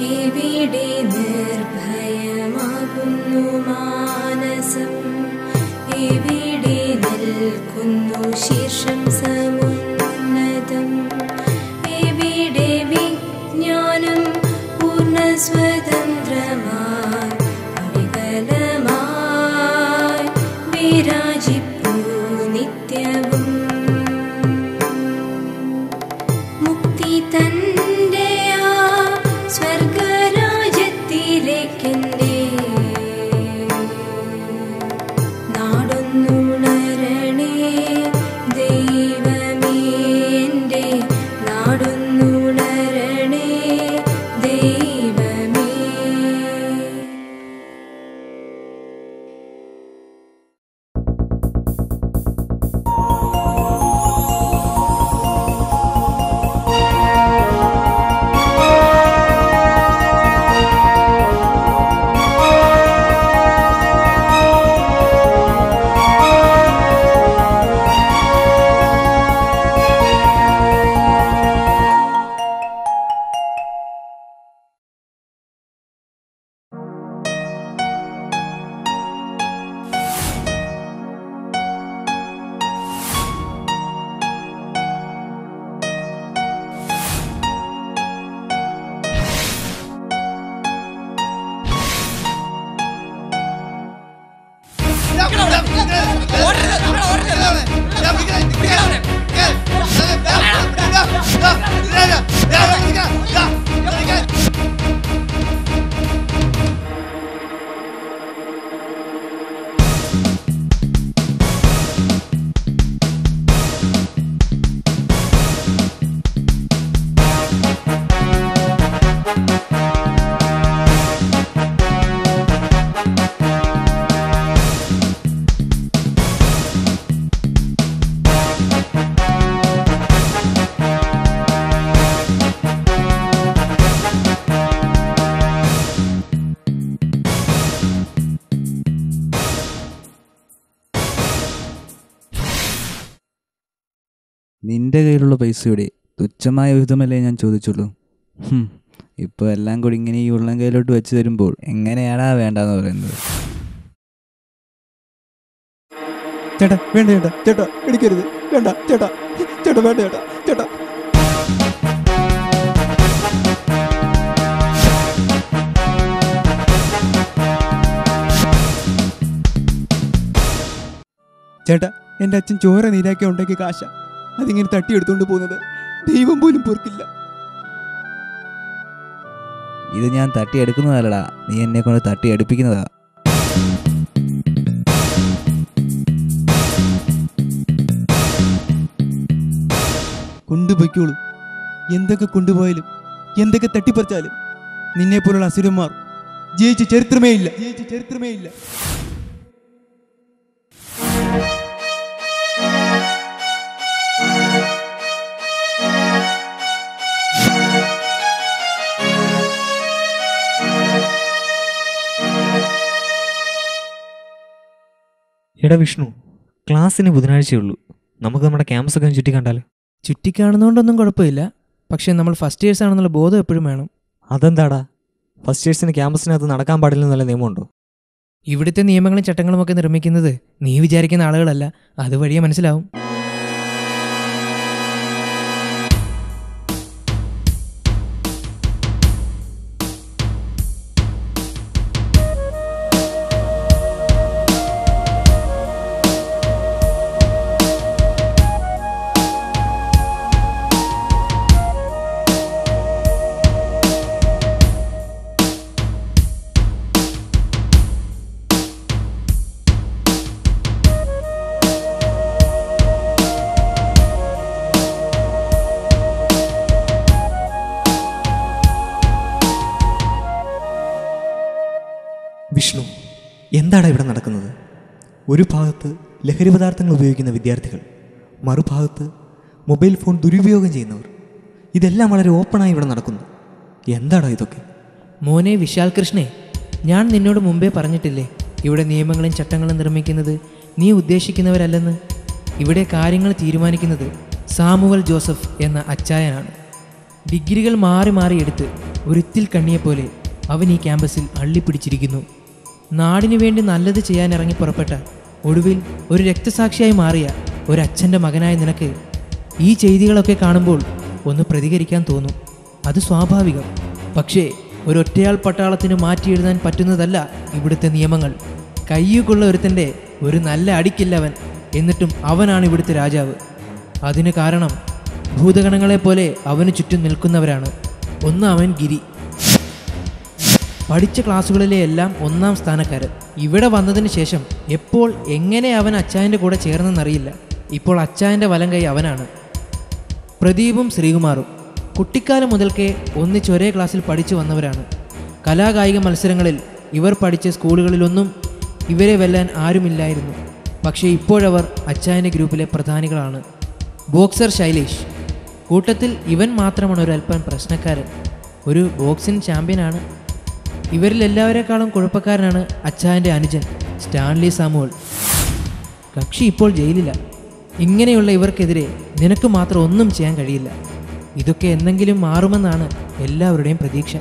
എവിടെ നിർഭയമാകുന്നു മാനസം, എവിടെ നിൽക്കുന്നു ശീർഷം സമുന്നതം, എവിടെ വിജ്ഞാനം പൂർണ്ണ സ്വതന്ത്രമായി അവികലമായി വിരാജിപ്പൂ നിത്യവും. മുക്തി തന്റെ ആ സ്വർഗരാജ്യത്തിലേക്കെന്റെ നാടൊന്നുണരണേ ദൈവമേ, എൻ്റെ നാടൊന്നുണരണേ ദൈവമേ. നിന്റെ കയ്യിലുള്ള പൈസയുടെ തുച്ഛമായ വിഹിതമല്ലേ ഞാൻ ചോദിച്ചുള്ളൂ. ഇപ്പോൾ എല്ലാം കൂടി ഇങ്ങനെ ഈ ഉള്ളം കയ്യിലോട്ട് വെച്ച് തരുമ്പോൾ എങ്ങനെയാടാ വേണ്ടെന്ന് പറയുന്നത്? ചേട്ടാ വേണ്ട ചേട്ടാ, ചേട്ടാ എടുക്കരുത്, വേണ്ട ചേട്ടാ, ചേട്ടാ വേണ്ട ചേട്ടാ, ചേട്ടാ. ചേട്ടാ എൻ്റെ അച്ഛൻ ചോര നീരാക്കി ഉണ്ടാക്കിയ കാശ അതിങ്ങനെ തട്ടിയെടുത്തോണ്ട് പോകുന്നത് ദൈവം പോലും പൊറുക്കില്ല. ഇത് ഞാൻ തട്ടിയെടുക്കുന്നതല്ലടാ, നീ എന്നെ കൊണ്ട് തട്ടിയെടുപ്പിക്കുന്നതാ. കൊണ്ടുപോയിക്കോളൂ, എന്തൊക്കെ കൊണ്ടുപോയാലും എന്തൊക്കെ തട്ടിപ്പറിച്ചാലും നിന്നെ പോലുള്ള അസുരന്മാർ ജയിച്ച ചരിത്രമേ ഇല്ല, ജയിച്ച ചരിത്രമേ ഇല്ല. എടാ വിഷ്ണു, ക്ലാസ്സിന് ബുധനാഴ്ചയുള്ളൂ, നമുക്ക് നമ്മുടെ ക്യാമ്പസൊക്കെ ചുറ്റി കണ്ടാലോ? ചുറ്റിക്കാണുന്നതുകൊണ്ടൊന്നും കുഴപ്പമില്ല, പക്ഷേ നമ്മൾ ഫസ്റ്റ് ഇയേഴ്സ് ആണെന്നുള്ള ബോധം എപ്പോഴും വേണം. അതെന്താടാ, ഫസ്റ്റ് ഇയേഴ്സിന് ക്യാമ്പസിനകത്ത് നടക്കാൻ പാടില്ലെന്നല്ല നിയമമുണ്ടോ? ഇവിടുത്തെ നിയമങ്ങളും ചട്ടങ്ങളും ഒക്കെ നിർമ്മിക്കുന്നത് നീ വിചാരിക്കുന്ന ആളുകളല്ല, അതുവഴിയെ മനസ്സിലാവും. വിഷ്ണു, എന്താണ് ഇവിടെ നടക്കുന്നത്? ഒരു ഭാഗത്ത് ലഹരി പദാർത്ഥങ്ങൾ ഉപയോഗിക്കുന്ന വിദ്യാർത്ഥികൾ, മറുഭാഗത്ത് മൊബൈൽ ഫോൺ ദുരുപയോഗം ചെയ്യുന്നവർ. ഇതെല്ലാം വളരെ ഓപ്പണായി ഇവിടെ നടക്കുന്നു. എന്താടാ ഇതൊക്കെ? മോനെ വിശാൽ കൃഷ്ണേ, ഞാൻ നിന്നോട് മുമ്പേ പറഞ്ഞിട്ടില്ലേ, ഇവിടെ നിയമങ്ങളും ചട്ടങ്ങളും നിർമ്മിക്കുന്നത് നീ ഉദ്ദേശിക്കുന്നവരല്ലെന്ന്. ഇവിടെ കാര്യങ്ങൾ തീരുമാനിക്കുന്നത് സാമുവൽ ജോസഫ് എന്ന അച്ചായനാണ്. ഡിഗ്രികൾ മാറി മാറി എടുത്ത് ഒരിത്തിൽ കണ്ണിയെപ്പോലെ അവൻ ഈ ക്യാമ്പസിൽ അള്ളിപ്പിടിച്ചിരിക്കുന്നു. നാടിനു വേണ്ടി നല്ലത് ചെയ്യാൻ ഇറങ്ങി പുറപ്പെട്ട, ഒടുവിൽ ഒരു രക്തസാക്ഷിയായി മാറിയ ഒരച്ഛൻ്റെ മകനായ നിനക്ക് ഈ ചെയ്തികളൊക്കെ കാണുമ്പോൾ ഒന്ന് പ്രതികരിക്കാൻ തോന്നും. അത് സ്വാഭാവികം. പക്ഷേ ഒരൊറ്റയാൾ പട്ടാളത്തിന് മാറ്റി എഴുതാൻ പറ്റുന്നതല്ല ഇവിടുത്തെ നിയമങ്ങൾ. കയ്യുകൊള്ള ഒരുത്തൻ്റെ ഒരു നല്ല അടിക്കില്ലവൻ, എന്നിട്ടും അവനാണ് ഇവിടുത്തെ രാജാവ്. അതിന് കാരണം ഭൂതഗണങ്ങളെപ്പോലെ അവന് ചുറ്റും നിൽക്കുന്നവരാണ്. ഒന്ന് അവൻ ഗിരി, പഠിച്ച ക്ലാസ്സുകളിലെ എല്ലാം 1-ാം സ്ഥാനക്കാരൻ. ഇവിടെ വന്നതിന് ശേഷം എപ്പോൾ എങ്ങനെ അവൻ അച്ചായൻ്റെ കൂടെ ചേർന്നെന്നറിയില്ല. ഇപ്പോൾ അച്ചായൻ്റെ വലം കൈ അവനാണ്. പ്രദീപും ശ്രീകുമാറും കുട്ടിക്കാലം മുതൽക്കേ ഒന്നിച്ച് ഒരേ ക്ലാസ്സിൽ പഠിച്ചു വന്നവരാണ്. കലാകായിക മത്സരങ്ങളിൽ ഇവർ പഠിച്ച സ്കൂളുകളിലൊന്നും ഇവരെ വെല്ലാൻ ആരുമില്ലായിരുന്നു. പക്ഷേ ഇപ്പോഴവർ അച്ചായൻ്റെ ഗ്രൂപ്പിലെ പ്രധാനികളാണ്. ബോക്സർ ശൈലേഷ്, കൂട്ടത്തിൽ ഇവൻ മാത്രമാണ് ഒരല്പം പ്രശ്നക്കാരൻ. ഒരു ബോക്സിംഗ് ചാമ്പ്യനാണ്. ഇവരിലെല്ലാവരെക്കാളും കുഴപ്പക്കാരനാണ് അച്ചായൻ്റെ അനുജൻ സ്റ്റാൻലി സാമുവൽ. കക്ഷി ഇപ്പോൾ ജയിലില്ല. ഇങ്ങനെയുള്ള ഇവർക്കെതിരെ നിനക്ക് മാത്രം ഒന്നും ചെയ്യാൻ കഴിയില്ല. ഇതൊക്കെ എന്തെങ്കിലും മാറുമെന്നാണ് എല്ലാവരുടെയും പ്രതീക്ഷ.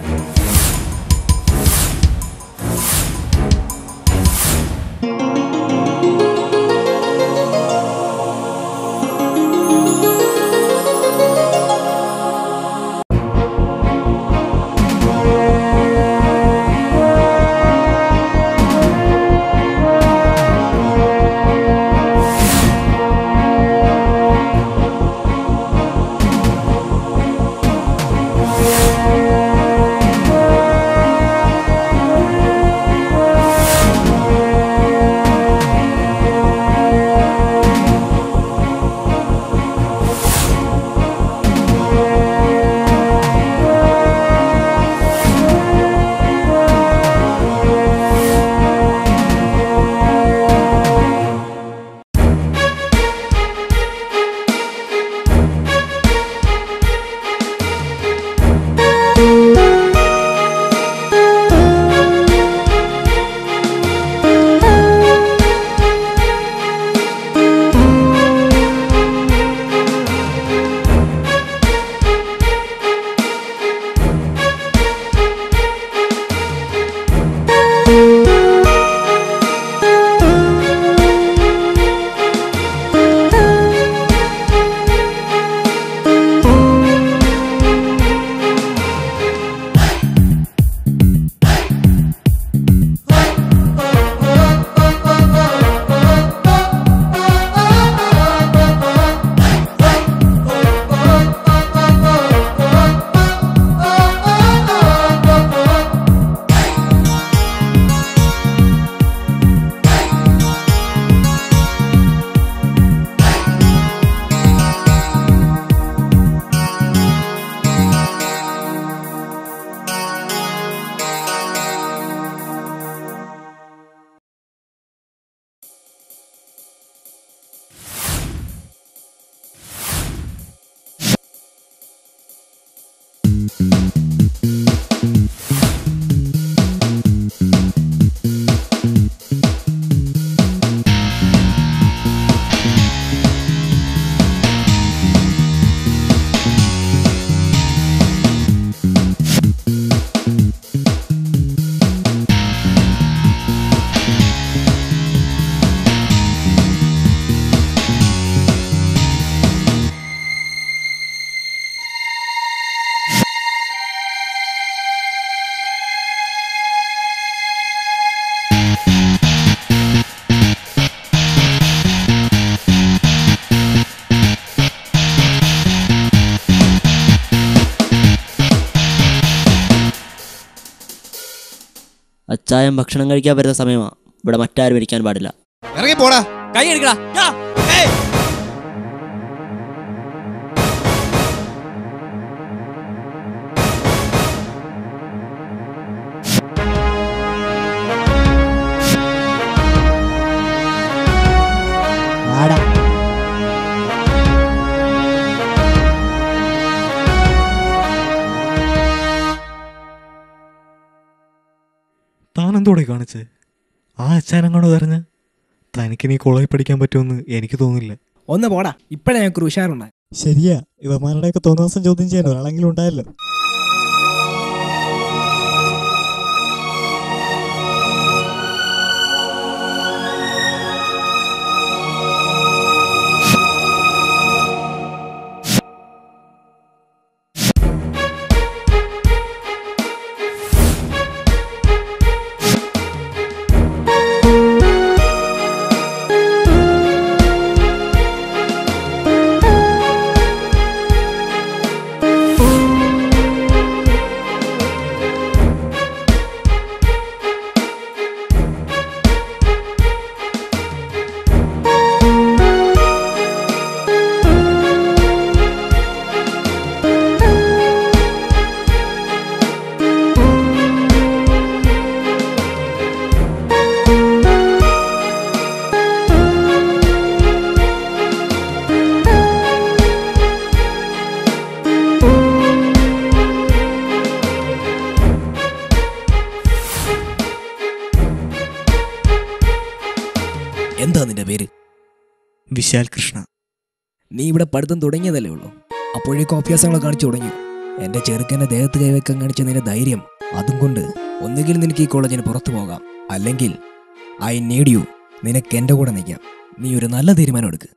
അച്ചായം ഭക്ഷണം കഴിക്കാൻ വരുന്ന സമയമാണ്. ഇവിടെ മറ്റാരും ഇരിക്കാൻ പാടില്ല. ഇറങ്ങി പോടാ, കൈ എടുക്കടാ. താനെന്തോടെ കാണിച്ചേ? ആ അച്ചാനങ്ങാണോ അറിഞ്ഞ് തനിക്ക് നീ കോളേജിൽ പഠിക്കാൻ പറ്റുമെന്ന് എനിക്ക് തോന്നുന്നില്ല. ഒന്ന് പോടാ, ഇപ്പഴേ ഞങ്ങൾക്ക് ഉഷാറുണ്ടായി. ശരിയാ, ഇവന്മാരുടെയൊക്കെ തോന്നിയ ദിവസം ചോദ്യം ചെയ്യാൻ ഒരാളെങ്കിലും ഉണ്ടായല്ലോ. വിശാൽ കൃഷ്ണ. നീ ഇവിടെ പഠിത്തം തുടങ്ങിയതല്ലേ ഉള്ളൂ, അപ്പോഴേക്കും അഭ്യാസങ്ങൾ കാണിച്ചു തുടങ്ങി. എൻ്റെ ചെറുക്കൻ്റെ ദേഹത്ത് കൈവയ്ക്കാൻ കാണിച്ച നിന്റെ ധൈര്യം, അതും കൊണ്ട് ഒന്നുകിൽ നിനക്ക് ഈ കോളേജിന് പുറത്തു പോകാം, അല്ലെങ്കിൽ ഐ നീഡ് യു, നിനക്ക് എൻ്റെ കൂടെ നിൽക്കാം. നീ ഒരു നല്ല തീരുമാനം എടുക്ക്.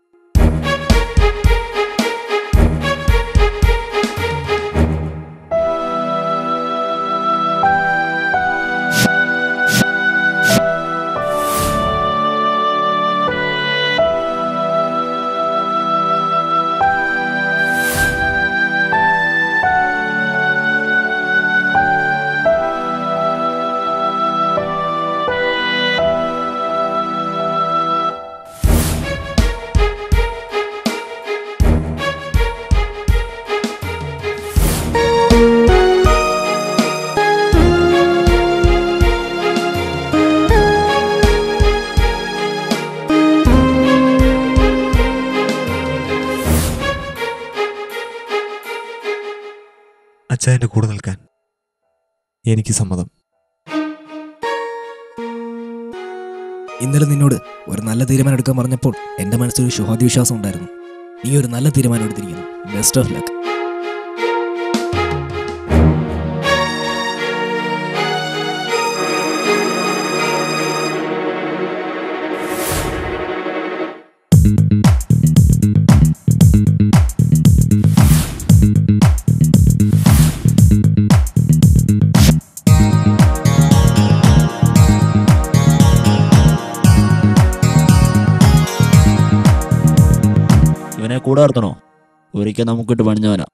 അച്ചായൻ്റെ കൂടെ നിൽക്കാൻ എനിക്ക് സമ്മതം. ഇന്നലെ നിന്നോട് ഒരു നല്ല തീരുമാനം എടുക്കാൻ പറഞ്ഞപ്പോൾ എൻ്റെ മനസ്സിലൊരു ശുഭാതിവിശ്വാസം ഉണ്ടായിരുന്നു. നീ ഒരു നല്ല തീരുമാനം എടുത്തിരിക്കുന്നു. Best of luck. ഇവനെ കൂടെ നിർത്തണോ? ഒരിക്കൽ നമുക്കിട്ട് പണിഞ്ഞവനാ.